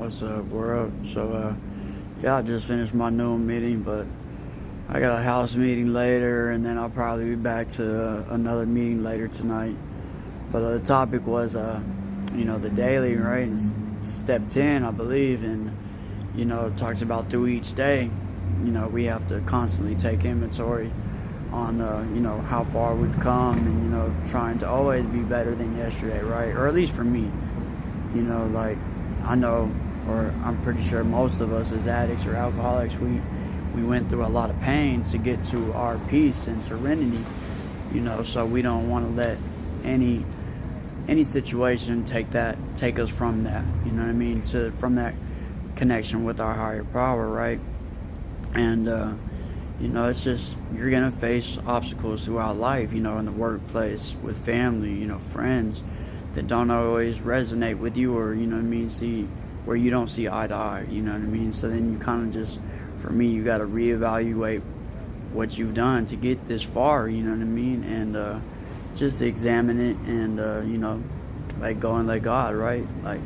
What's up, world? Yeah, I just finished my noon meeting, but I got a house meeting later, and then I'll probably be back to another meeting later tonight. But the topic was, the daily, right? It's step 10, I believe, and, it talks about through each day, we have to constantly take inventory on, how far we've come and, trying to always be better than yesterday, right? Or at least for me, like, I know, or I'm pretty sure most of us as addicts or alcoholics, we went through a lot of pain to get to our peace and serenity, so we don't want to let any situation take us from that, from that connection with our higher power, right? And it's just, you're gonna face obstacles throughout life, in the workplace, with family, friends that don't always resonate with you, or see where you don't see eye to eye, so then you kind of just, for me, you got to reevaluate what you've done to get this far, and just examine it, and let go and let God, right? Like,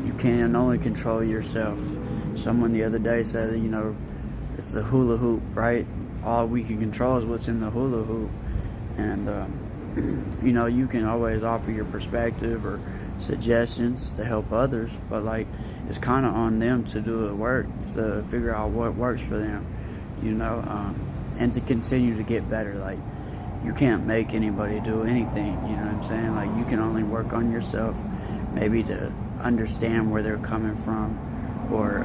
you can only control yourself. Someone the other day said that, it's the hula hoop, right? All we can control is what's in the hula hoop. And you can always offer your perspective or suggestions to help others, but like, it's kind of on them to do the work, to figure out what works for them, and to continue to get better. Like, you can't make anybody do anything, you know what I'm saying? Like, you can only work on yourself, maybe to understand where they're coming from, or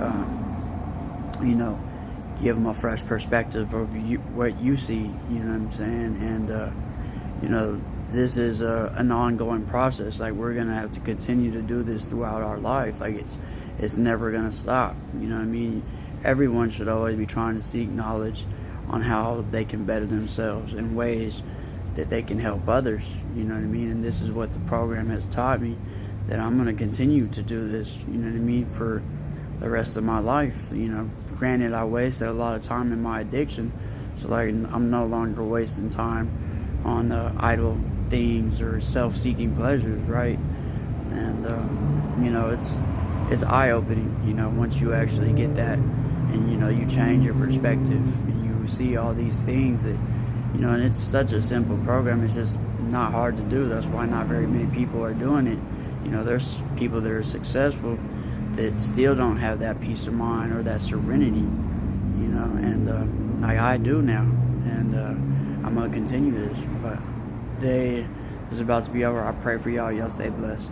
give them a fresh perspective of what you see, you know what I'm saying? And this is an ongoing process. Like, we're gonna have to continue to do this throughout our life. Like, it's never gonna stop, Everyone should always be trying to seek knowledge on how they can better themselves in ways that they can help others, And this is what the program has taught me, that I'm gonna continue to do this, for the rest of my life. Granted, I wasted a lot of time in my addiction, so like, I'm no longer wasting time on idle things or self-seeking pleasures, right? And it's eye-opening, once you actually get that, and you change your perspective, you see all these things that, and it's such a simple program. It's just not hard to do. That's why not very many people are doing it. There's people that are successful that still don't have that peace of mind or that serenity, and like I do now, and I'm gonna continue this. But day is about to be over. I pray for y'all. Y'all stay blessed.